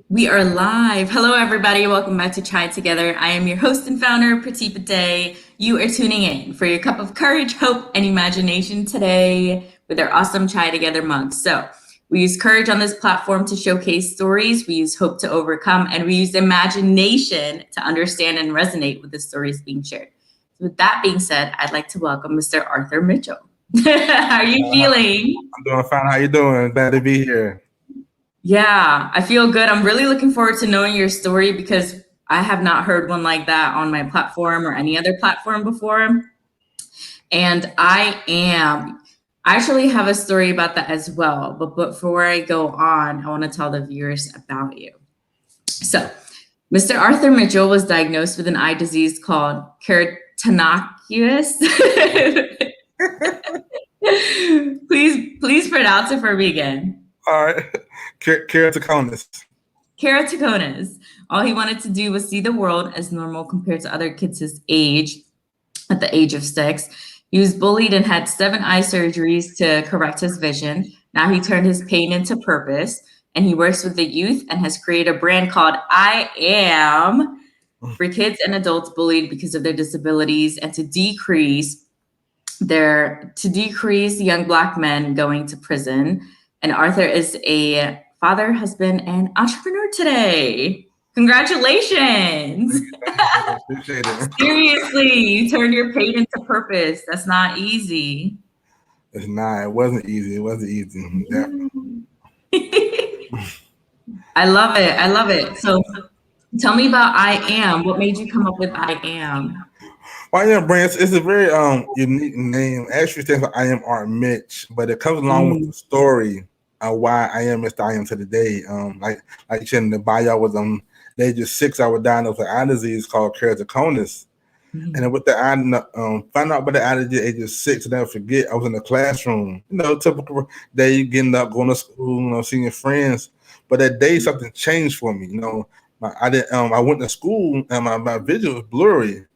We are live. Hello, everybody. Welcome back to Chai Together. I am your host and founder, Petit Pate. You are tuning in for your cup of courage, hope, and imagination today with our awesome Chai Together mugs. So, we use courage on this platform to showcase stories. We use hope to overcome, and we use imagination to understand and resonate with the stories being shared. So with that being said, I'd like to welcome Mr. Arthur Mitchell. How are you feeling? I'm doing fine. How you doing? Glad to be here. Yeah, I feel good. I'm really looking forward to knowing your story because I have not heard one like that on my platform or any other platform before. And I actually have a story about that as well. But before I go on, I want to tell the viewers about you. So, Mr. Arthur Mitchell was diagnosed with an eye disease called keratoconus. please pronounce it for me again. All right. Keratoconus. Keratoconus. All he wanted to do was see the world as normal compared to other kids his age at the age of 6. He was bullied and had 7 eye surgeries to correct his vision. Now he turned his pain into purpose and he works with the youth and has created a brand called I Am for kids and adults bullied because of their disabilities and to decrease young Black men going to prison. And Arthur is a father, husband, and entrepreneur today. Congratulations. Appreciate it. Seriously, you turned your pain into purpose. That's not easy. It's not. It wasn't easy. It wasn't easy. Definitely. I love it. I love it. So tell me about I Am. What made you come up with I Am? Well, yeah, Brand, it's a very unique name. Actually, it stands for I am Art Mitch, but it comes along with Mm, the story of why I am Mr. I am to the day. Like you said in the bio was the age of 6, I was diagnosed with an eye disease called keratoconus. And then mm, with the eye, found out about the eye disease at the age of 6, and never forget, I was in the classroom. Typical day, getting up, going to school, seeing your friends. But that day, something changed for me. I went to school, and my vision was blurry.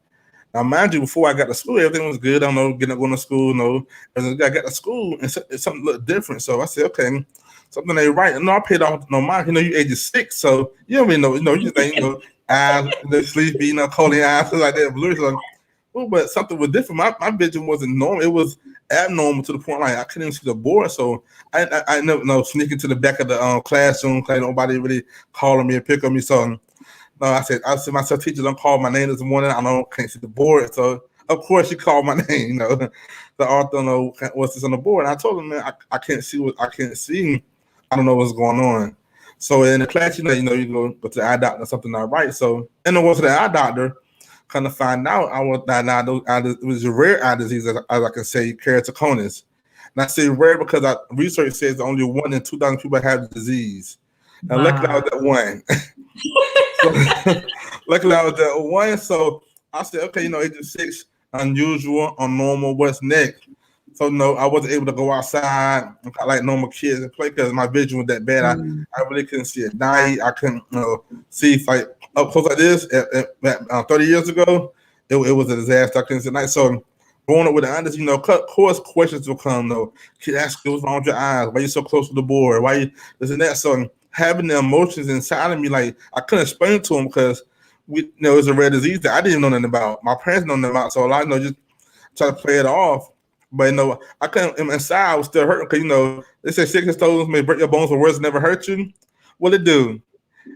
Now, mind you, before I got to school, everything was good. I don't know, going to school, and I got to school, and something looked different. So I said, okay, something ain't right. No, I paid off no mind. You age is 6, so you don't even know. You just think, eyes, sleepy, cold eyes, like that, blurry. So, well, but something was different. My vision wasn't normal. It was abnormal to the point like I couldn't even see the board. So I never know sneaking to the back of the classroom, like nobody really calling me and pick on me. So no, I said myself, teacher don't call my name this morning. I don't can't see the board. So of course she called my name, The author what's this on the board. And I told him, man, I can't see what I can't see. I don't know what's going on. So in the class, you go to the eye doctor, something not right. So and I went to the eye doctor, kind of find out I was it was a rare eye disease, as I can say, keratoconus. And I say rare because research says only 1 in 2,000 people have the disease. And luckily I wow. was that one. So luckily I was that one. So I said, okay, age of 6, unusual, unnormal, what's next? So no, I wasn't able to go outside like normal kids and play because my vision was that bad. Mm, I really couldn't see at night. I couldn't see like up close like this. 30 years ago, it was a disaster. I couldn't see at night. So growing up with the honest, of course questions will come though. Kid ask you what's wrong with your eyes, why you so close to the board, why you this and that. So having the emotions inside of me, like I couldn't explain it to them because it's a rare disease that I didn't know nothing about. My parents know nothing about, so a lot just try to play it off. But I couldn't inside. I was still hurting because they say sickness stones may break your bones, but words never hurt you. What it do?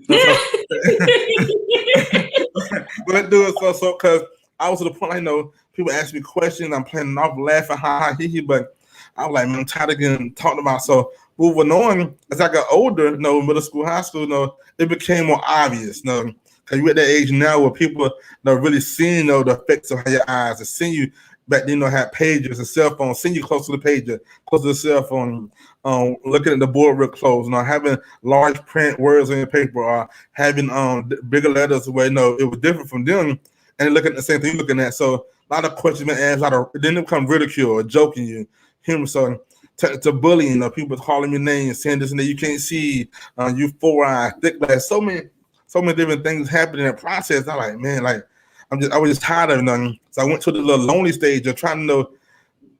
So what it do is so because I was to the point. People ask me questions. I'm playing off, laughing, ha ha hee hee. But I was like, man, I'm tired of getting talked about. So moving on, as I got older, middle school, high school, it became more obvious. Because you're at that age now where people are really seeing the effects of your eyes, and seeing you back then, had pagers and cell phones, seeing you close to the pager, close to the cell phone, looking at the board real close, having large print words on your paper, or having bigger letters where it was different from them, and looking at the same thing you're looking at. So a lot of questions been asked, then it become ridicule or joking you, humor. So to bullying, people calling me names, saying this and that you can't see, you 4 eyes, thick glass, so many different things happening in the process. I'm like, man, like I was just tired of nothing. So I went to the little lonely stage of trying to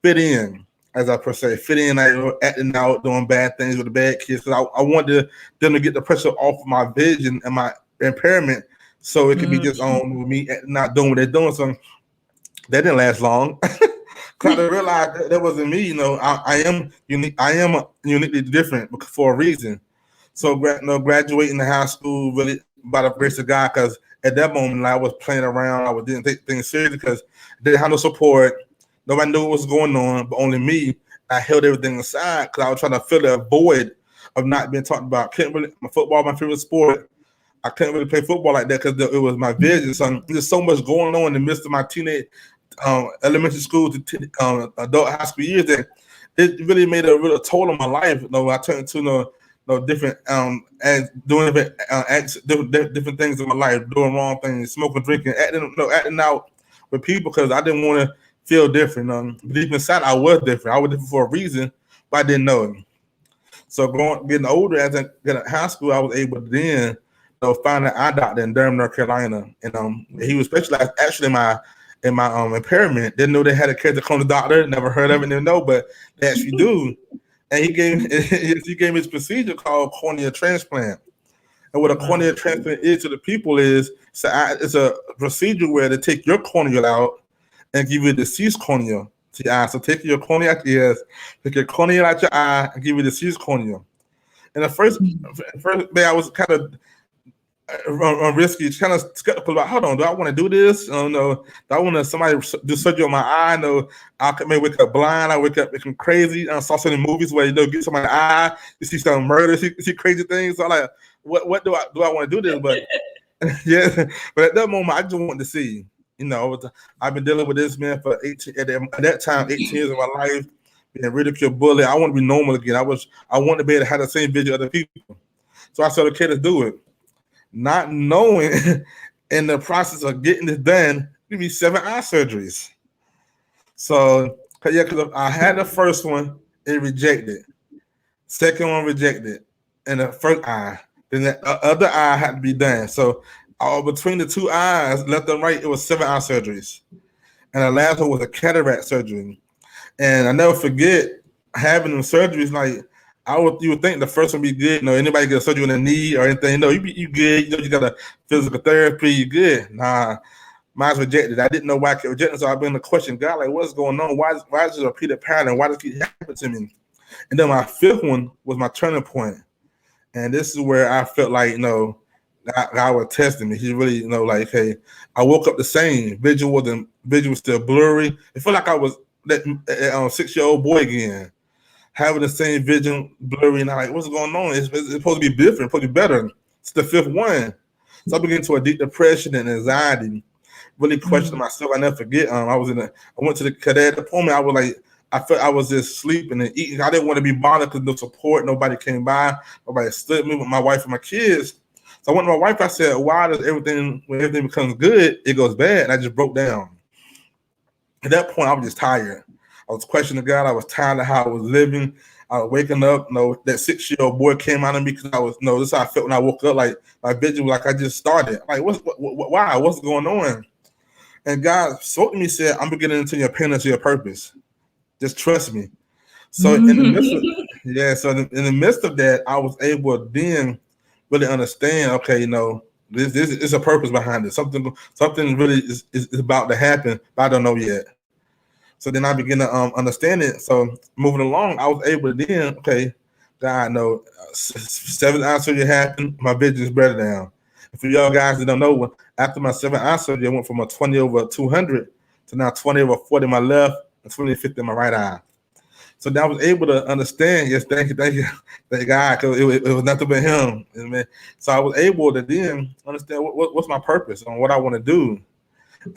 fit in. as I per se, fit in, like, acting out, doing bad things with the bad kids. Because I wanted them to get the pressure off of my vision and my impairment, so it could be just on with me not doing what they're doing. So that didn't last long. Cause I realized that wasn't me. I am unique. I am uniquely different for a reason. So, graduating the high school really by the grace of God, because at that moment I was playing around. I didn't take things seriously because I didn't have no support. Nobody knew what was going on, but only me. I held everything aside because I was trying to fill that void of not being talked about. My football, my favorite sport. I couldn't really play football like that because it was my vision. So there's so much going on in the midst of my teenage, elementary school to adult high school years that it really made a real toll on my life. I turned to different and doing different things in my life, doing wrong things, smoking, drinking, acting out with people because I didn't want to feel different. Deep inside, I was different. I was different for a reason, but I didn't know it. So getting older, as I got in high school, I was able to then find an eye doctor in Durham, North Carolina, and he was specialized actually in my impairment. Didn't know they had a keratoconus doctor. Never heard of it. Didn't know, but they actually do. And he gave me this procedure called corneal transplant. And what a corneal transplant is to the people is it's a procedure where they take your corneal out and give you a deceased corneal to your eye. So take your corneal out your ears, take your corneal out your eye, and give you a deceased corneal. And the first day I was kind of risky, kind of skeptical about, hold on, do I want to do this? I don't know. Do I want somebody do surgery on my eye? No, I may wake up blind. I wake up looking crazy. I saw some movies where get somebody's eye, you see some murder, see crazy things. So I'm like, what do I want to do this? But yeah, but at that moment, I just wanted to see. I've been dealing with this man for 18 at that time, 18 years of my life, being ridiculed, bullied. I want to be normal again. I want to be able to have the same vision of other people. So I said, okay, let's do it. Not knowing in the process of getting this done, it'd be 7 eye surgeries. So, because I had the first one, it rejected. Second one rejected. And the first eye. Then the other eye had to be done. So, between the 2 eyes, left and right, it was 7 eye surgeries. And the last one was a cataract surgery. And I never forget having them surgeries, like, you would think the first one be good. Anybody get a surgery in the knee or anything, you good. You got a physical therapy, you good. Nah, mine's rejected. I didn't know why I kept rejecting, so I've been to question God, like, what's going on? Why is this a repeated pattern? Why does it keep happening to me? And then my 5th one was my turning point. And this is where I felt like, God was testing me. He really, like, hey, I woke up the same. Vision was still blurry. It felt like I was that 6-year-old boy again. Having the same vision, blurry, and I'm like, what's going on? It's supposed to be different, it's supposed to be better. It's the 5th one. So I began to a deep depression and anxiety, really questioning myself. I never forget. I went to the cadet appointment. I was like, I felt I was just sleeping and eating. I didn't want to be bothered because no support, nobody came by, nobody stood me with my wife and my kids. So I went to my wife. I said, why does when everything becomes good, it goes bad? And I just broke down. At that point, I was just tired. I was questioning God. I was tired of how I was living. I was waking up. That 6-year-old boy came out of me because I was. This is how I felt when I woke up. Like my vision was like I just started. Like why? What's going on? And God spoke to me, said, "I'm beginning to your pain into your purpose. Just trust me." So in the midst of that, I was able to then really understand. Okay, this is a purpose behind it. Something really is about to happen, but I don't know yet. So then I began to understand it. So moving along, I was able to then, okay, God, 7 eye surgery happened. My vision is better now. And for y'all guys that don't know, after my 7 eye surgery, I went from a 20/200 to now 20/40 in my left and 20/50 in my right eye. So then I was able to understand. Yes, thank you, God, because it was nothing but Him. So I was able to then understand what's my purpose and what I want to do.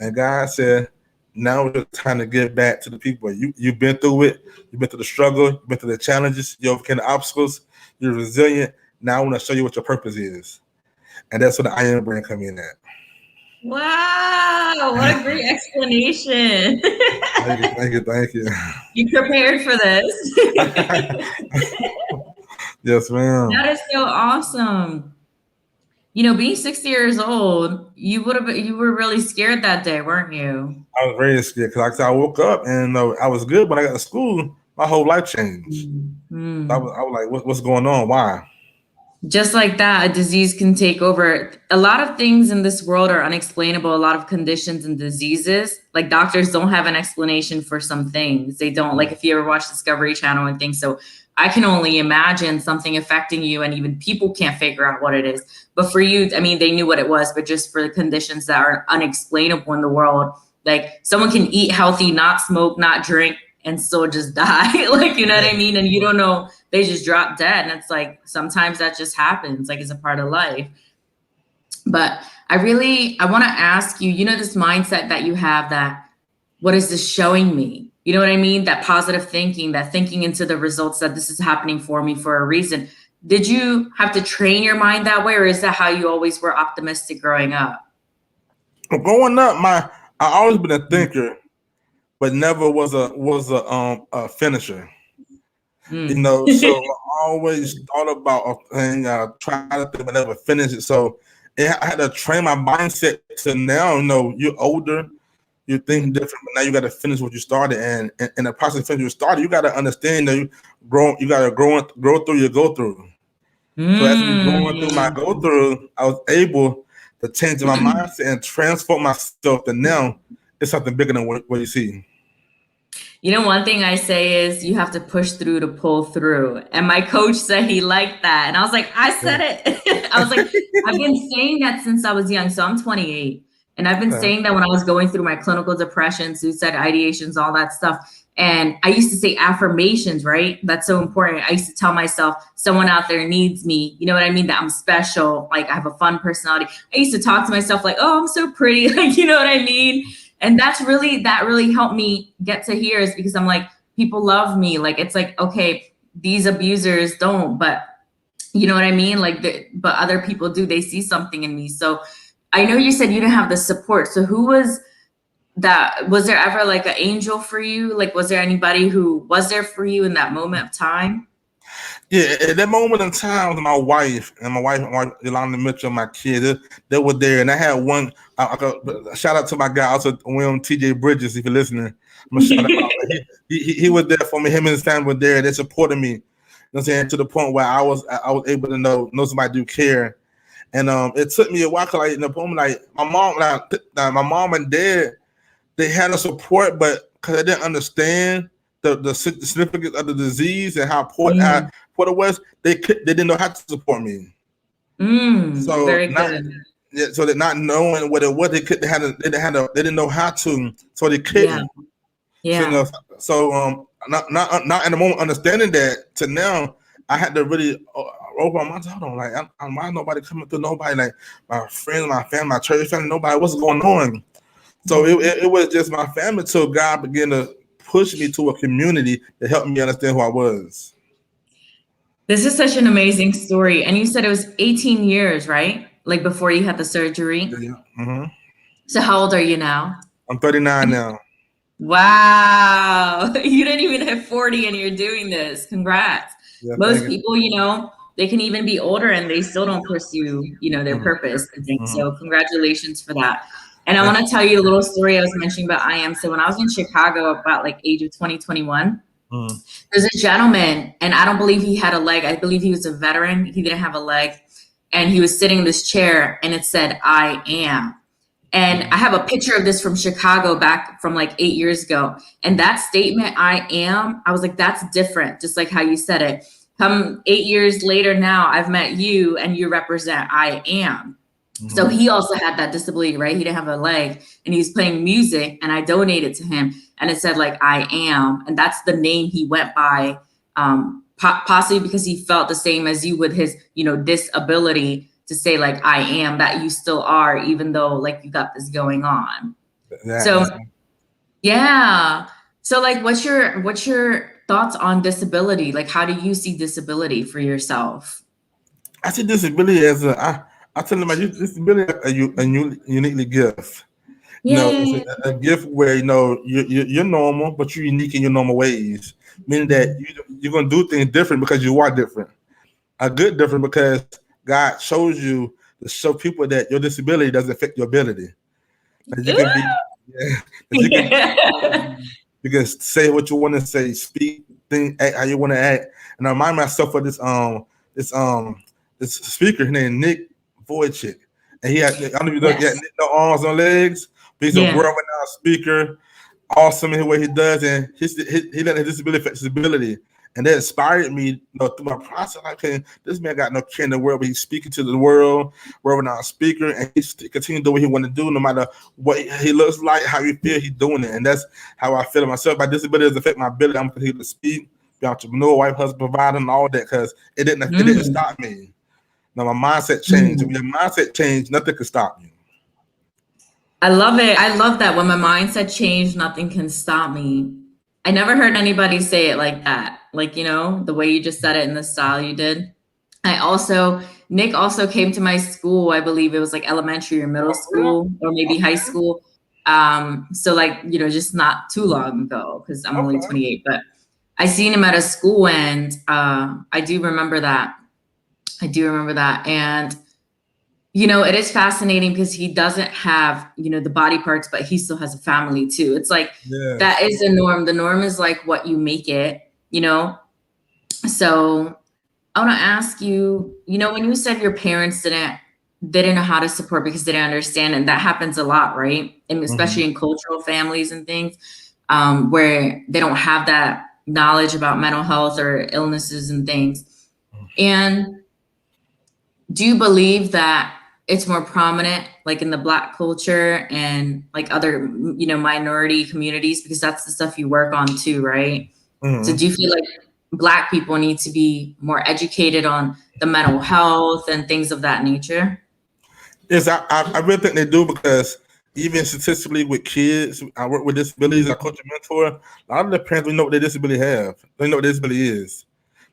And God said, now it's time to get back to the people. You've been through it. You've been through the struggle. You've been through the challenges. You overcame the obstacles. You're resilient. Now I want to show you what your purpose is. And that's where the I Am brand come in at. Wow, what a great explanation. Thank you. You prepared for this. Yes, ma'am. That is so awesome. Being 60 years old, you were really scared that day, weren't you? I was very scared because I woke up and I was good when I got to school, my whole life changed. I was like, what's going on? Why? Just like that, a disease can take over. A lot of things in this world are unexplainable. A lot of conditions and diseases, like doctors don't have an explanation for some things. They don't, like if you ever watch Discovery Channel and things. So I can only imagine something affecting you, and even people can't figure out what it is. But for you, I mean, they knew what it was, but just for the conditions that are unexplainable in the world, like someone can eat healthy, not smoke, not drink, and still just die. Like, you know what I mean? And you don't know, they just drop dead. And it's like, sometimes that just happens, like it's a part of life. But I want to ask you, you know, this mindset that you have, that what is this showing me? You know what I mean? That positive thinking, that thinking into the results, that this is happening for me for a reason. Did you have to train your mind that way, or is that how you always were optimistic growing up? Growing up, I always been a thinker, but never was a finisher. You know, so I always thought about a thing, try to think, but never finish it. So I had to train my mindset to now, you know, you're older, you're thinking different, but now you got to finish what you started. And in the process of finishing what you started, you got to understand that you got to grow through your go through. So as me going through my go through, I was able to change my mindset and transform myself to now it's something bigger than what you see. You know, one thing I say is you have to push through to pull through. And my coach said he liked that. And I was like, I said it. I was like, I've been saying that since I was young. So I'm 28. And I've been saying that when I was going through my clinical depression, suicide ideations, all that stuff. And I used to say affirmations, right? That's so important. I used to tell myself, someone out there needs me. You know what I mean? That I'm special. Like I have a fun personality. I used to talk to myself like, oh, I'm so pretty. Like, you know what I mean? And that really helped me get to here, is because I'm like, people love me. Like, it's like, okay, these abusers don't, but you know what I mean? Like, but other people do, they see something in me. So I know you said you didn't have the support. So who was that? Was there ever like an angel for you? Like, was there anybody who was there for you in that moment of time? Yeah, at that moment in time, my wife, Yolanda Mitchell, my kid, they were there, and I had one. Shout out to my guy, also William TJ Bridges, if you're listening. I'm gonna shout him out. He was there for me. Him and his family were there. They supported me. You know what I'm saying, to the point where I was able to know somebody do care, and it took me a while. Cause like in the moment, like my mom and dad, they had a support, but because they didn't understand the significance of the disease and how important it was, they didn't know how to support me. So very good. So that not knowing what it was, they didn't know how to, so they couldn't. Yeah. So not in the moment understanding that, to now I had to really open my mind. Hold on, like why nobody coming through? Nobody, like my friends, my family, my church family, nobody. What's going on? So it was just my family till God began to push me to a community to help me understand who I was. This is such an amazing story. And you said it was 18 years, right? Like before you had the surgery? Yeah. Mm-hmm. So how old are you now? I'm 39 now. Wow. You didn't even hit 40 and you're doing this. Congrats. Yeah, Most people, you know, they can even be older and they still don't pursue, you know, their purpose, I think. So congratulations for that. And I want to tell you a little story I was mentioning about I am. So when I was in Chicago about like age of 2021, there's a gentleman, and I don't believe he had a leg. I believe he was a veteran. He didn't have a leg. And he was sitting in this chair and it said, I am. And I have a picture of this from Chicago back from like 8 years ago. And that statement, I am, I was like, that's different. Just like how you said it. Come 8 years later now, I've met you and you represent I am. So he also had that disability, right? He didn't have a leg and he was playing music and I donated to him and it said like, I am. And that's the name he went by, possibly because he felt the same as you with his, you know, disability, to say like, I am, that you still are, even though like you got this going on. So yeah. So like, what's your thoughts on disability? Like, how do you see disability for yourself? I see disability as I tell them, disability a uniquely gift. You know, it's a gift where, you know, you're normal, but you're unique in your normal ways. Meaning that you're gonna do things different because you are different. A good different because God shows you to show people that your disability doesn't affect your ability. That you can be, you can say what you want to say, speak think, act how you want to act. And I remind myself of this this speaker named Nick Vujicic. And he had, I don't know if you know, he had no arms, no legs, but he's a world-renowned speaker, awesome in the way he does, and he let his disability affect his ability. And that inspired me, through my process. Like, okay, this man got no care in the world, but he's speaking to the world, world-renowned speaker, and he's continuing to do what he want to do, no matter what he looks like, how he feel, he's doing it. And that's how I feel myself. My disability doesn't affect my ability. I'm continue to speak, be entrepreneur, wife, husband, provider, and all that, because it didn't stop me. Now my mindset changed. When your mindset changed, nothing could stop you. I love it. I love that. When my mindset changed, nothing can stop me. I never heard anybody say it like that. Like, the way you just said it in the style you did. Nick also came to my school. I believe it was like elementary or middle school, or maybe high school. So like, just not too long ago, because I'm only 28, but I seen him at a school, and I do remember that. And it is fascinating because he doesn't have, the body parts, but he still has a family too. It's like, that is the norm. The norm is like what you make it, So I want to ask you, when you said your parents didn't know how to support because they didn't understand, and that happens a lot, right? And especially in cultural families and things, where they don't have that knowledge about mental health or illnesses and things. And do you believe that it's more prominent, like in the Black culture and like other, minority communities, because that's the stuff you work on too, right? So do you feel like Black people need to be more educated on the mental health and things of that nature? Yes, I really think they do, because even statistically with kids, I work with disabilities, I coach a mentor. A lot of the parents don't know what their disability have. They know what their disability is.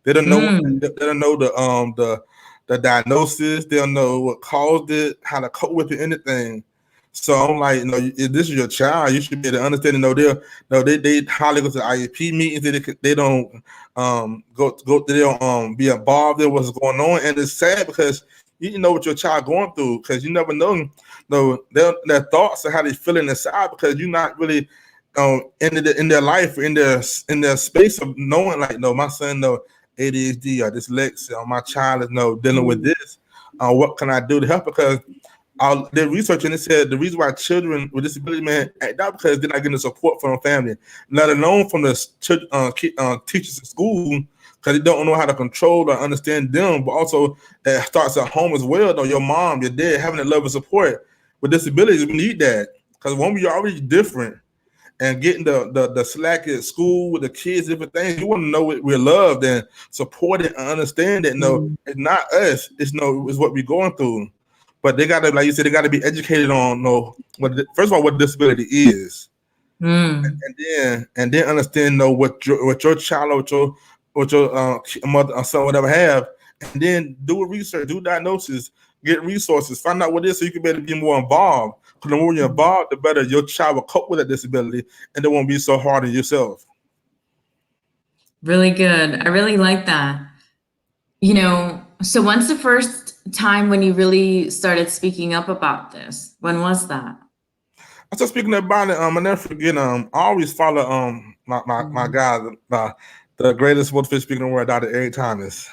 They don't know. They don't know the diagnosis. They don't know what caused it, how to cope with it, anything. So I'm like, if this is your child, you should be able to understand. They hardly go to the IEP meetings. They don't go. They don't be involved in what's going on, and it's sad because you know what your child going through, because you never know. Their thoughts and how they feeling inside, because you're not really in their life, in their space of knowing, like, no, my son, no, ADHD or dyslexia, or my child is dealing with this. What can I do to help? Because they're researching, it said the reason why children with disability act out because they're not getting the support from the family, let alone from the teachers in school, because they don't know how to control or understand them. But also it starts at home as well, though. Your mom, your dad having that love and support. With disabilities, we need that, because when we're already different and getting the slack at school with the kids, different things, you want to know we're loved and supported and understand that it's not us, it's what we're going through. But they gotta, like you said, they gotta be educated on first of all what disability is, and then understand what your child or what your mother or son whatever have, and then do a research, do diagnosis, get resources, find out what it is, so you can better be more involved. Because the more you're involved, the better your child will cope with that disability, and it won't be so hard on yourself. Really good. I really like that. So when's the first time when you really started speaking up about this? When was that? I started speaking about it. I never forget. I always follow my guy, the greatest motivational speaker in the world, Dr. Eric Thomas.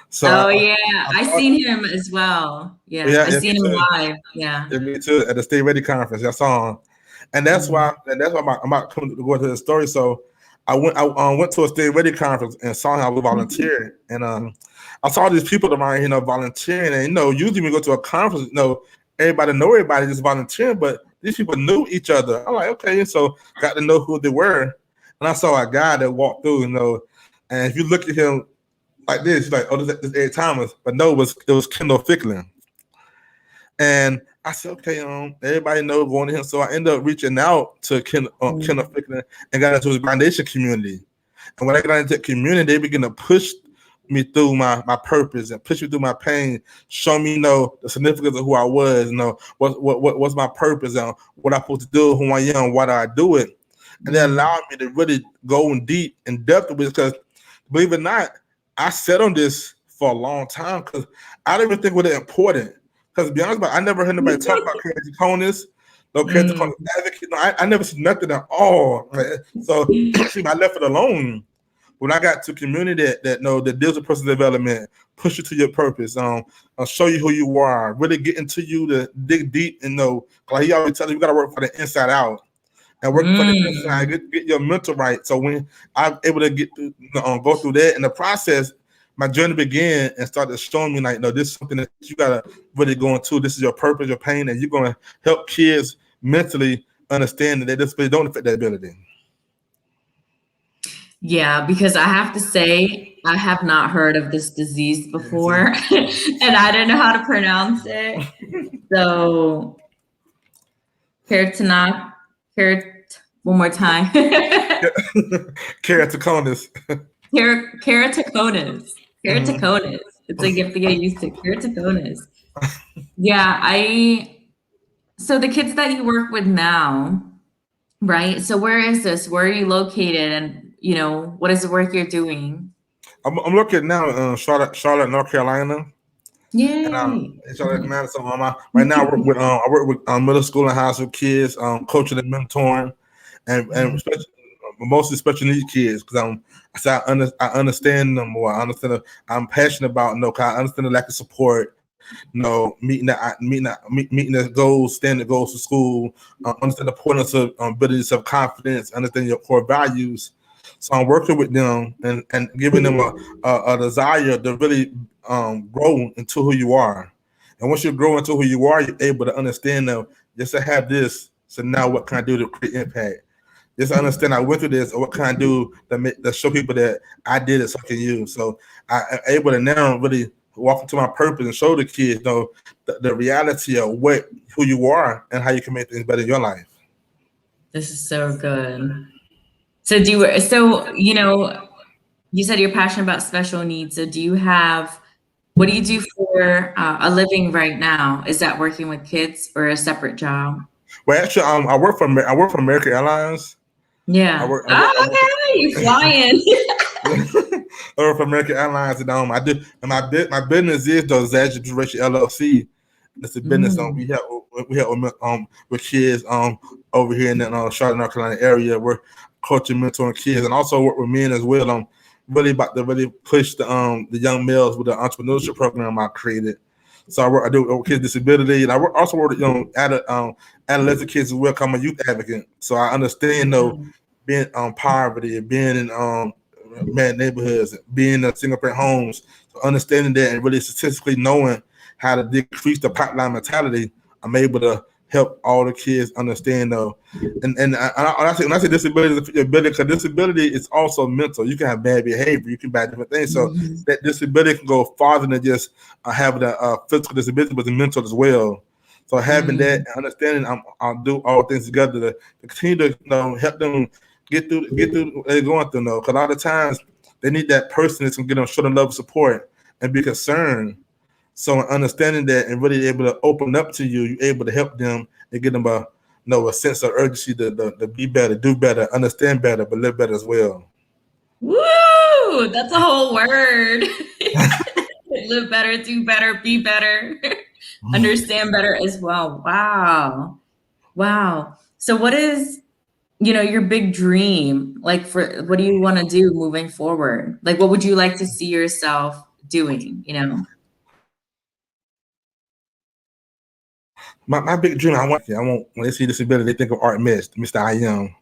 So I seen him as well. I seen him live. Yeah, me too, at the Stay Ready conference. I saw him, and that's why I'm about to go into the story. So I went to a Stay Ready conference and saw him. I was volunteering, and I saw these people around here, volunteering. And usually when we go to a conference, everybody know everybody just volunteering, but these people knew each other. I'm like, okay, so got to know who they were, and I saw a guy that walked through, and if you look at him like this, like, oh, this is Eric Thomas, but no, it was Kendall Ficklin. And I said, okay, everybody knows going to him. So I ended up reaching out to Kendall Ficklin and got into his foundation community. And when I got into the community, they began to push me through my purpose and push me through my pain, show me, the significance of who I was, what's my purpose, and what I'm supposed to do, who I am, why do I do it. And they allowed me to really go in depth with it, because believe it or not, I sat on this for a long time because I didn't even think it was important. Because to be honest, I never heard nobody talk about keratoconus, keratoconus advocate. I never seen nothing at all. Right? So I left it alone. when I got to community that deals with personal development, push you to your purpose, show you who you are, really get into you to dig deep and know. Like he always tells you, you got to work for the inside out. And working for the inside, get your mental right. So when I'm able to get through, go through that in the process, my journey began and started showing me like, no, this is something that you gotta really go into. This is your purpose, your pain, and you're gonna help kids mentally understand that disability don't affect their ability. Yeah, because I have to say, I have not heard of this disease before, and I don't know how to pronounce it. So, one more time. Keratoconus. Keratoconus. Keratoconus. It's like you have to get used to keratoconus. Yeah, so the kids that you work with now, right? So where is this? Where are you located? And what is the work you're doing? I'm looking now in Charlotte, North Carolina. Yay! And Charlotte, Carolina. So right now I work with middle school and high school kids, coaching and mentoring, and especially, mostly special needs kids because I understand them more. I understand. I'm passionate about I understand the lack of support. Meeting the goals, standard goals for school, understand the importance of building self-confidence, understand your core values. So I'm working with them and giving them a desire to really grow into who you are. And once you grow into who you are, you're able to understand them. Just to have this, so now what can I do to create impact? Just understand I went through this, or what can I do to show people that I did it so I can use. So I'm able to now really walk into my purpose and show the kids the reality of who you are and how you can make things better in your life. This is so good. So you said you're passionate about special needs. So what do you do for a living right now? Is that working with kids or a separate job? Well, actually, I work for American Airlines. Yeah. You flying. I work for American Airlines, and I do. And my business is the Exaggeration LLC. It's a business. We help with kids over here in the Charlotte, North Carolina area. We're coaching, mentoring kids, and also work with men as well. I'm really about to really push the young males with the entrepreneurship program I created. So I do with kids with disability, and I also work with adolescent kids as well. I'm a youth advocate, so I understand being poverty, being in bad neighborhoods, being in single parent homes. So understanding that and really statistically knowing how to decrease the pipeline mentality, I'm able to help all the kids understand though. And when I say disability, it's ability, because disability is also mental. You can have bad behavior, you can have different things. So that disability can go farther than just having a physical disability, but the mental as well. So having that understanding, I'll do all things together to continue to help them get through what they're going through. Because a lot of times they need that person that's gonna get them show them love and support and be concerned. So understanding that and really able to open up to you, you're able to help them and get them a sense of urgency to be better, do better, understand better, but live better as well. Woo! That's a whole word. Live better, do better, be better, understand better as well. Wow. So what is your big dream? Like, what do you want to do moving forward? Like, what would you like to see yourself doing? My big dream, I want when they see disability, they think of Art Mr. I Am.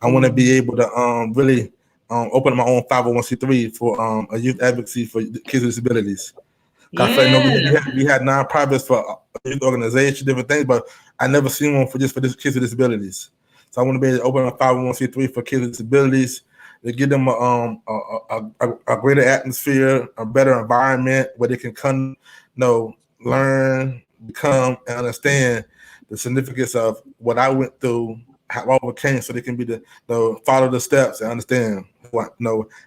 I want to be able to really open my own 501c3 for a youth advocacy for kids with disabilities. Yeah. We had nonprofits for youth organizations, different things, but I never seen one for kids with disabilities. So I want to be able to open a 501c3 for kids with disabilities, to give them a greater atmosphere, a better environment where they can come, learn, become, and understand the significance of what I went through, how I overcame, so they can be follow the steps and understand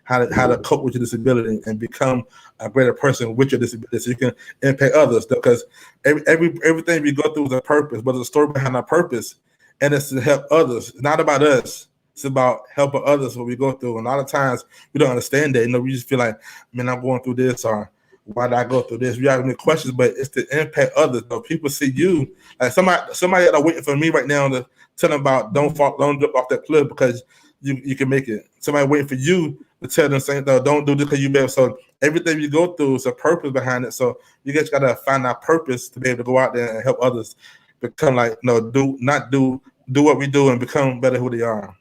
how to cope with your disability and become a greater person with your disability, so you can impact others. Because everything we go through is a purpose, but there's a story behind our purpose, and it's to help others. It's not about us. It's about helping others what we go through. And a lot of times we don't understand that. We just feel like, man, I'm going through this, or why did I go through this? We have any questions, but it's to impact others. People see you like somebody that are waiting for me right now to tell them about don't jump off that cliff because you can make it. Somebody waiting for you to tell them saying, no, don't do this because you better. So everything you go through is a purpose behind it. So you just gotta find that purpose to be able to go out there and help others become like, do what we do and become better who they are.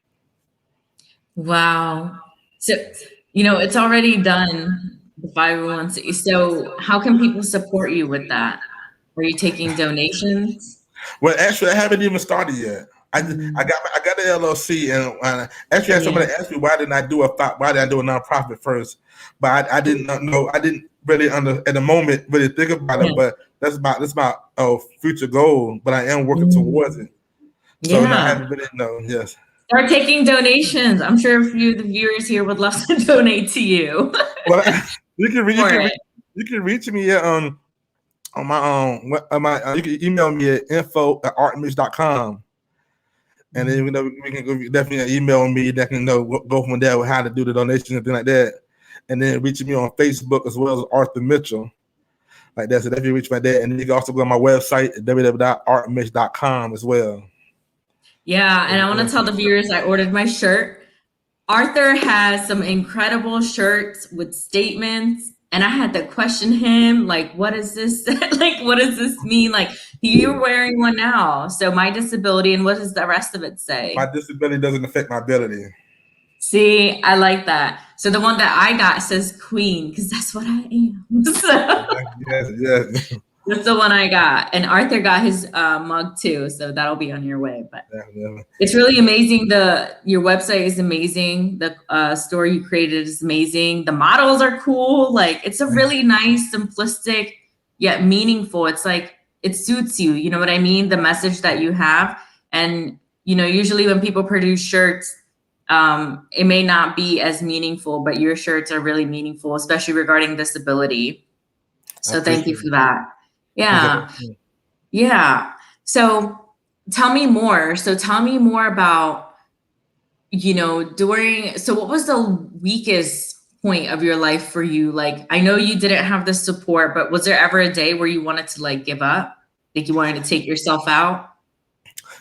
Wow. So, it's already done, the 501c. So how can people support you with that? Are you taking donations? Well, actually, I haven't even started yet. I got the LLC, and actually, had somebody asked me why did I do a nonprofit first, but I didn't know. I didn't really at the moment really think about it. But that's my future goal. But I am working towards it. So I haven't really yes. Start taking donations. I'm sure a few of the viewers here would love to donate to you. Well, you can reach me on my you can email me at info@artmitch.com. And then we can definitely email me that can go from there with how to do the donation and things like that. And then reach me on Facebook as well as Arthur Mitchell. Like that. So definitely reach me there. And then you can also go on my website at www.artmitch.com as well. Yeah, and I want to tell the viewers I ordered my shirt. Arthur has some incredible shirts with statements. And I had to question him, like, what is this? Like, what does this mean? Like, you're wearing one now. So my disability, and what does the rest of it say? My disability doesn't affect my ability. See, I like that. So the one that I got says queen, because that's what I am. So yes. That's the one I got. And Arthur got his mug too. So that'll be on your way. But it's really amazing. Your website is amazing. The store you created is amazing. The models are cool. Like, it's a really nice, simplistic, yet meaningful. It's like, it suits you. You know what I mean? The message that you have. And, usually when people produce shirts, it may not be as meaningful, but your shirts are really meaningful, especially regarding disability. So thank you for that. Yeah. So tell me more. Tell me more about, so what was the weakest point of your life for you? Like, I know you didn't have the support, but was there ever a day where you wanted to like give up? Like you wanted to take yourself out?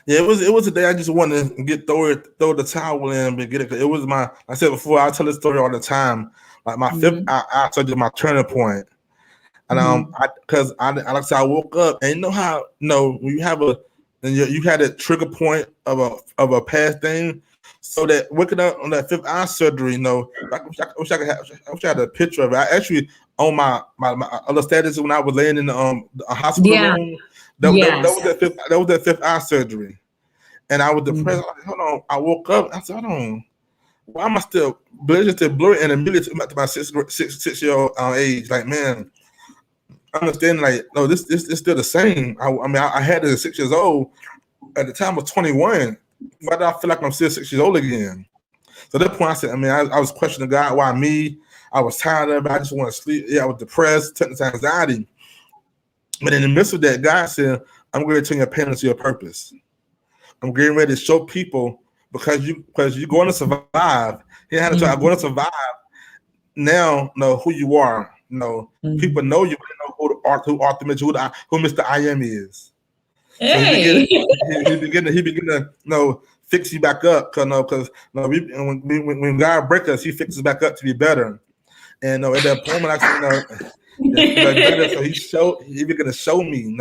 Yeah, it was a day I just wanted to throw the towel in and get it. It was like I said before, I tell this story all the time. Like my fifth eye surgery, my turning point. And because I like I said, I woke up and you know how when you have you had a trigger point of a past thing, so that waking up on that fifth eye surgery, I wish I had a picture of it. I actually on my other status when I was laying in the hospital room. That was that fifth eye surgery, and I was depressed. Like, hold on, I woke up. I said, hold on, why am I still blurry and immediately to my 6-year-old age? Like, man. I understand, like, no, this is still the same. I had it at 6 years old. At the time, I was 21. Why do I feel like I'm still 6 years old again? So at that point, I said, I was questioning God, why me? I was tired of it. I just want to sleep. Yeah, I was depressed, technical anxiety. But in the midst of that, God said, I'm going to turn your pain into your purpose. I'm getting ready to show people because you're going to survive. He had to try, I'm going to survive. Now, know who you are. People know you, but they know who Arthur Mitch, who Mr. I Am is. Hey. So he begin to fix you back up, because when God breaks us, He fixes back up to be better. And at that point, when I said, better, so He began to show me,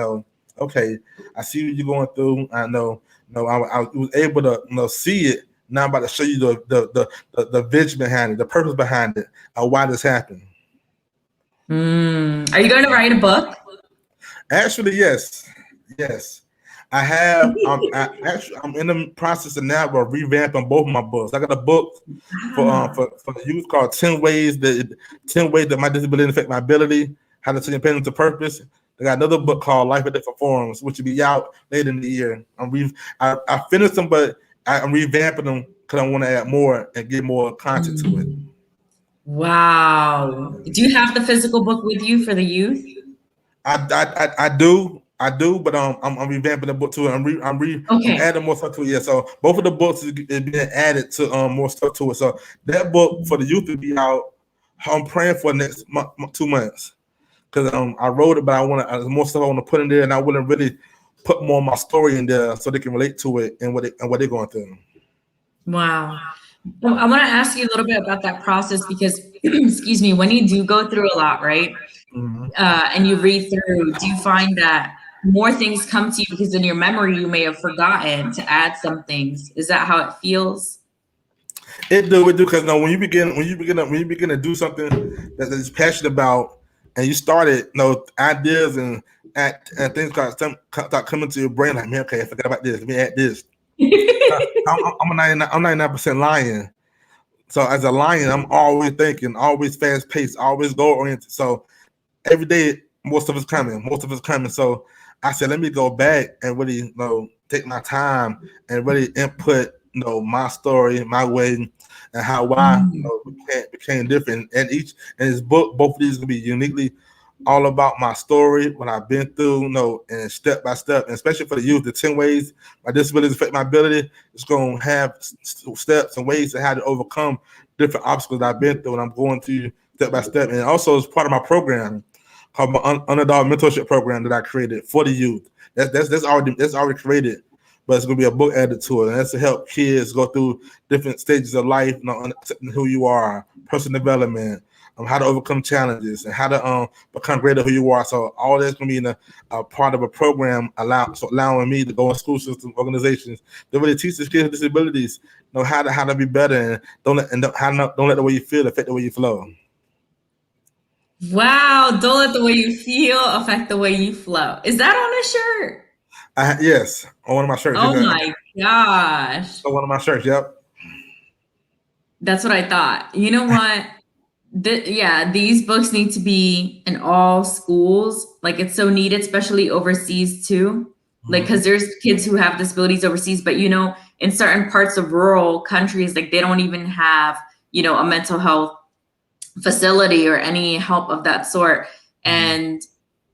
okay, I see what you're going through. I know, I was able to see it. Now I'm about to show you the vision behind it, the purpose behind it, why this happened. Are you going to write a book? Actually, yes. I have. I'm in the process of now of revamping both of my books. I got a book for youth called 10 ways that my disability affect my ability, how to turn your pain into purpose. I got another book called Life at Different Forms, which will be out later in the year. I finished them, but I'm revamping them because I want to add more and get more content to it. Wow. Do you have the physical book with you for the youth? I do, but I'm revamping the book too. I'm adding more stuff to it. Yeah, so both of the books is being added to more stuff to it. So that book for the youth will be out. I'm praying for the next 2 months because I wrote it, but there's more stuff I want to put in there, and I wouldn't really put more of my story in there so they can relate to it and what they're going through. Wow. Well, I want to ask you a little bit about that process because, excuse me, when you do go through a lot, right? Mhm. And you read through, do you find that more things come to you because in your memory you may have forgotten to add some things? Is that how it feels? It do because no, when you begin to do something that is passionate about, and you started, ideas and things start coming to your brain like, man, okay, I forgot about this. Let me add this. I'm 99% lion. So as a lion, I'm always thinking, always fast paced, always goal oriented. So every day, most of it's coming. Most of it's coming. So I said, let me go back and really, take my time and really input, my story, my way, and how I, Mm. became different. And his book, both of these gonna be uniquely all about my story, what I've been through, and step by step, and especially for the youth, the 10 ways my disabilities affect my ability. It's going to have steps and ways to how to overcome different obstacles that I've been through, and I'm going through step by step. And also, as part of my program called my Underdog Mentorship Program that I created for the youth. That's already created, but it's going to be a book added to it, and that's to help kids go through different stages of life, accepting who you are, personal development, how to overcome challenges, and how to become greater who you are. So all that's going to be in a part of a program allowing me to go in school systems, organizations that really teach these kids with disabilities, how to be better, and don't let the way you feel affect the way you flow. Wow, don't let the way you feel affect the way you flow. Is that on a shirt? Yes, on one of my shirts. Oh my gosh. On one of my shirts. Yep. That's what I thought. You know what? Yeah, these books need to be in all schools. Like it's so needed, especially overseas too. Like, because there's kids who have disabilities overseas, but in certain parts of rural countries, like they don't even have, a mental health facility or any help of that sort. And,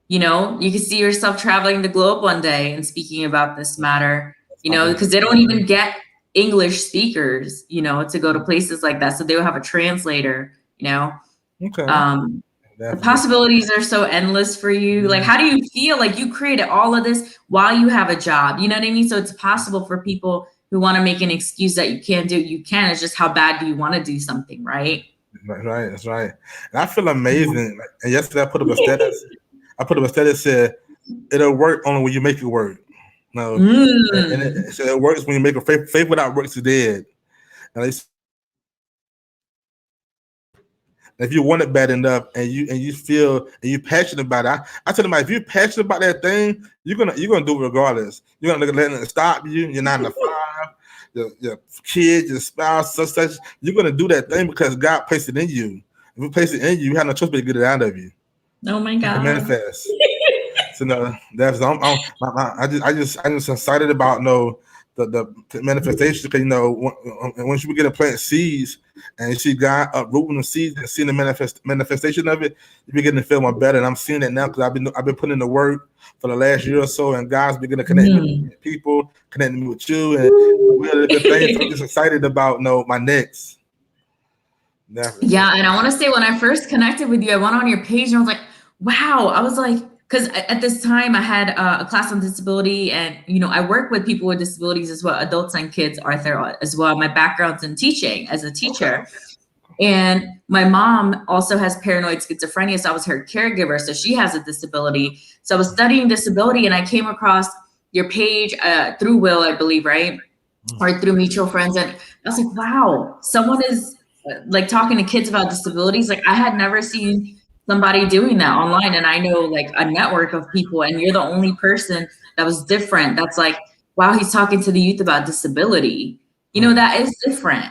you can see yourself traveling the globe one day and speaking about this matter, because they don't even get English speakers, to go to places like that. So they will have a translator, Okay. um, the Definitely. possibilities are so endless for you. Like, how do you feel like you created all of this while you have a job? You know what I mean? So it's possible for people who want to make an excuse that you can't do it. You can. It's just how bad do you want to do something, right? Right. That's right. And I feel amazing. And yesterday I put up a status. Said it'll work only when you make it work. No, and Mm. it, so it works when you make a faith without works is dead. And if you want it bad enough and you feel and you're passionate about it, I tell them, if you're passionate about that thing, you're gonna do it regardless. You're gonna let it stop you. You're 9 to 5. Your kids, your spouse, such. You're gonna do that thing because God placed it in you. If He placed it in you, you have no choice but to get it out of you. Oh my To God. manifest. So no, that's I just excited about the manifestation because once you begin to plant seeds and you see God uprooting the seeds and seeing the manifestation of it, you begin to feel more better. And I'm seeing that now because I've been putting in the work for the last year or so, and God's beginning to connect me with people, connecting me with you, and really good things. So I'm just excited about my next. Definitely. Yeah, and I want to say when I first connected with you, I went on your page and I was like, wow. I was like, because at this time I had a class on disability, and I work with people with disabilities as well, adults and kids, Arthur, as well. My background's in teaching as a teacher, and my mom also has paranoid schizophrenia, so I was her caregiver. So she has a disability. So I was studying disability, and I came across your page through Will, I believe, right? Or through mutual friends. And I was like, wow, someone is like talking to kids about disabilities. Like I had never seen somebody doing that online. And I know like a network of people, and you're the only person that was different. That's like, wow, he's talking to the youth about disability. That is different.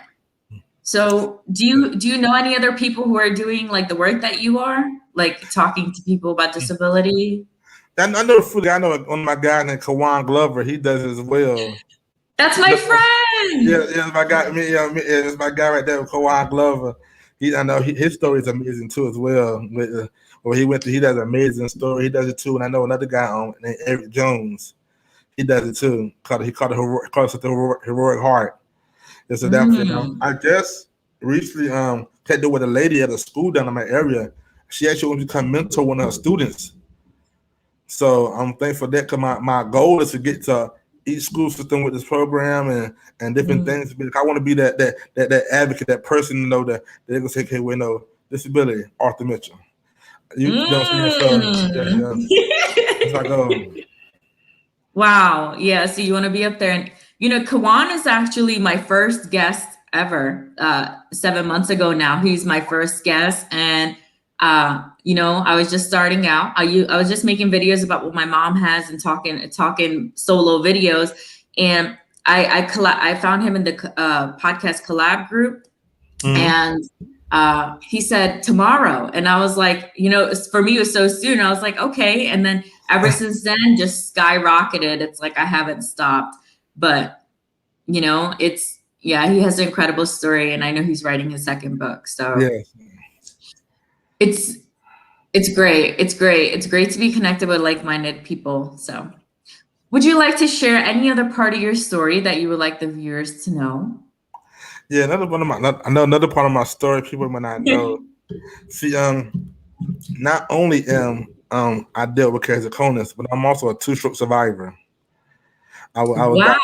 So do you know any other people who are doing like the work that you are, like talking to people about disability? I know fully. I know one of my guys named Kawan Glover. He does it as well. That's my friend. Yeah, my guy. It's my guy right there, Kawhi Glover. I know his story is amazing too as well. Where he went to, he does an amazing story. He does it too, and I know another guy named Eric Jones. He does it too. He called it the heroic heart. And so that I just recently had to do with a lady at a school down in my area. She actually wanted to become mentor one of her students. So I'm thankful for that because my goal is to get to each school system with this program and different things. I want to be that advocate, that person, you know, that they're gonna say, okay, well, no, disability, Arthur Mitchell. You know what I'm saying? So yeah. It's like Wow. Yeah. So you want to be up there. And, you know, Kawan is actually my first guest ever 7 months ago now. He's my first guest. And, you know, I was just starting out. I was just making videos about what my mom has and talking solo videos. And I found him in the podcast collab group. And he said tomorrow. And I was like, you know, for me, it was so soon. I was like, okay. And then ever since then, just skyrocketed. It's like I haven't stopped. But, you know, he has an incredible story. And I know he's writing his second book. So it's great. It's great. It's great to be connected with like-minded people. So would you like to share any other part of your story that you would like the viewers to know? Yeah, another part of my story people might not know. See, not only I dealt with keratoconus, but I'm also a two-stroke survivor. I was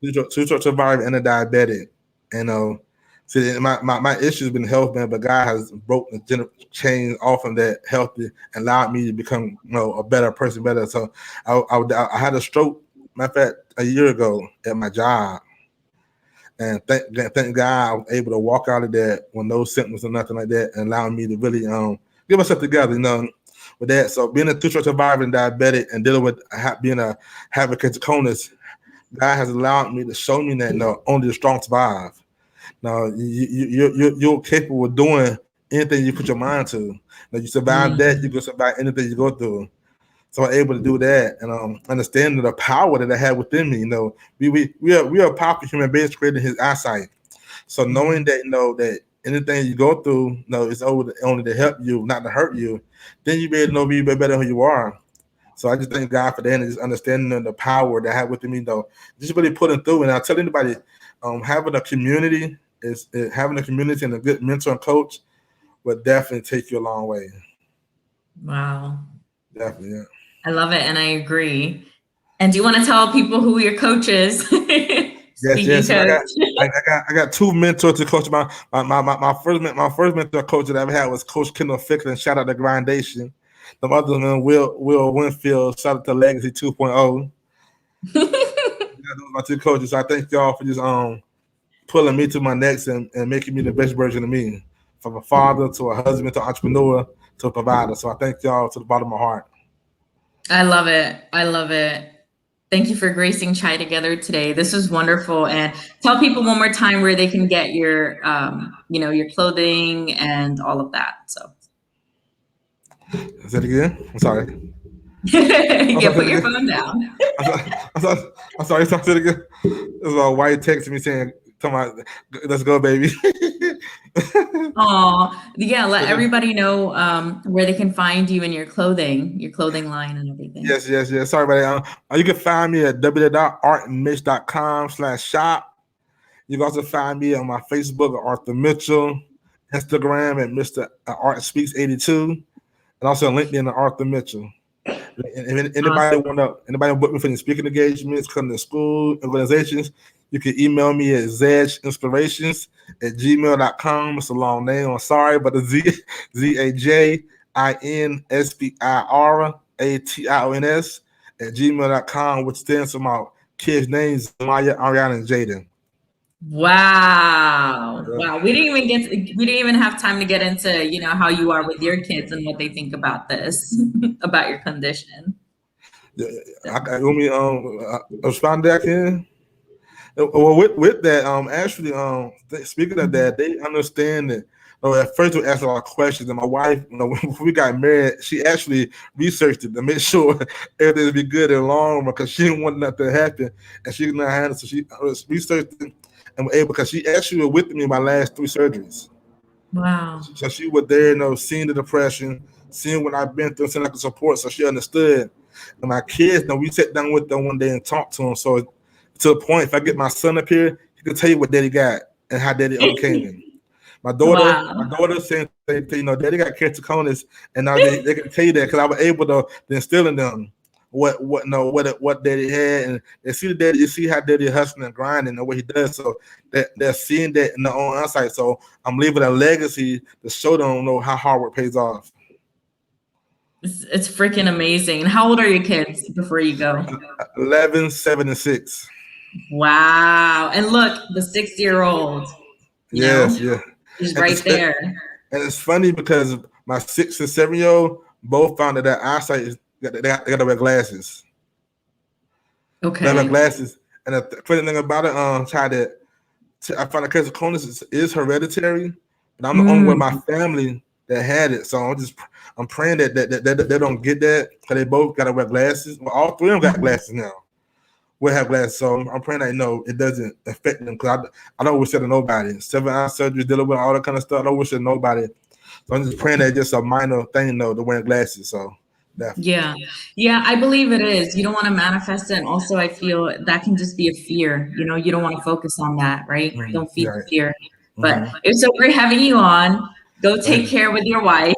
two-stroke survivor and a diabetic. And see, my issue has been health, man, but God has broken the chain off of that healthy and allowed me to become, you know, a better person, better. So I had a stroke, matter of fact, a year ago at my job. And thank God I was able to walk out of that with no symptoms or nothing like that, and allowing me to really get myself together, you know, with that. So being a two-stroke survivor and diabetic and dealing with having keratoconus, God has allowed me to show me that, you know, only the strong survive. Now you're capable of doing anything you put your mind to. Now you survive that, you can survive anything you go through. So I'm able to do that and understanding the power that I have within me. You know, we are powerful human beings created in His eyesight. So knowing that, you know, that anything you go through, you know, it's only to help you, not to hurt you, then you be able to know be better who you are. So I just thank God for that and just understanding the power that I have within me, though. Just really putting through. And I tell anybody, having a community having a community and a good mentor and coach will definitely take you a long way. Wow. Definitely, yeah. I love it, and I agree. And do you want to tell people who your coach is? Yes. I got two mentors to coach. My first mentor coach that I ever had was Coach Kendall Fickler. Shout out to Grindation. The other one, Will Winfield. Shout out to Legacy 2.0. Those are my two coaches. So I thank y'all for just pulling me to my next and making me the best version of me, from a father to a husband to an entrepreneur to a provider. So I thank y'all to the bottom of my heart. I love it. I love it. Thank you for gracing Chai together today. This was wonderful. And tell people one more time where they can get your, you know, your clothing and all of that. So. Is that again? I'm sorry. Yeah, put your phone down. I'm sorry. Say it again. There's a white texting me saying, "Let's go, baby." Oh, yeah. Let everybody know where they can find you and your clothing line and everything. Yes. Sorry about that. You can find me at www.artandmitch.com/shop. You can also find me on my Facebook at Arthur Mitchell, Instagram at Mr. Art Speaks 82, and also on LinkedIn at Arthur Mitchell. And anybody want to book me for any speaking engagements, come to school, organizations, you can email me at zajinspirations@gmail.com. It's a long name. I'm sorry, but it's ZAJINSPIRATIONS@gmail.com, which stands for my kids' names, Maya, Ariana, and Jaden. Wow. We didn't even have time to get into, you know, how you are with your kids and what they think about this, about your condition. I want me respond back in. Well, with that, actually, speaking of that, they understand that. At first, we asked a lot of questions, and my wife, you know, when we got married, she actually researched it to make sure everything would be good and long, because she didn't want nothing to happen, and she didn't know how to. So she researched it and was able, because she actually was with me in my last 3 surgeries. Wow. So she was there, you know, seeing the depression, seeing what I've been through, seeing like the support, so she understood. And my kids, you know, we sat down with them one day and talked to them. So to the point, if I get my son up here, he can tell you what daddy got and how daddy overcame it. My daughter saying, you know, daddy got keratoconus, and now they can tell you that, because I was able to instill in them what daddy had, and they see the daddy, you see how daddy hustling and grinding and what he does. So they're seeing that in their own insight. So I'm leaving a legacy to show them how hard work pays off. It's freaking amazing. And how old are your kids before you go? 11, 7, and 6. Wow. And look, the 6-year-old, Yes, is right there. And it's funny because my 6 and 7-year-old both found that their eyesight is they got to wear glasses. Okay. They wear glasses. And the funny thing about it, I found that keratoconus is hereditary, but I'm the only one in my family that had it. So I'm praying that they don't get that, because they both got to wear glasses. Well, all 3 of them got glasses now. We'll have glasses. So I'm praying that it doesn't affect them, because I don't wish it to nobody. 7-eye surgery, dealing with all that kind of stuff. I don't wish it to nobody. So I'm just praying that just a minor thing, to wearing glasses. So definitely. Yeah, I believe it is. You don't want to manifest it. And also I feel that can just be a fear. You don't want to focus on that, right? Don't feed the fear. But it's so great having you on. Go take care with your wife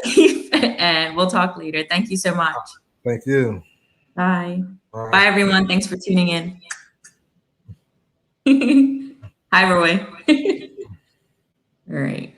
and we'll talk later. Thank you so much. Thank you. Bye. Bye, everyone. Thanks for tuning in. Hi, Roy. All right.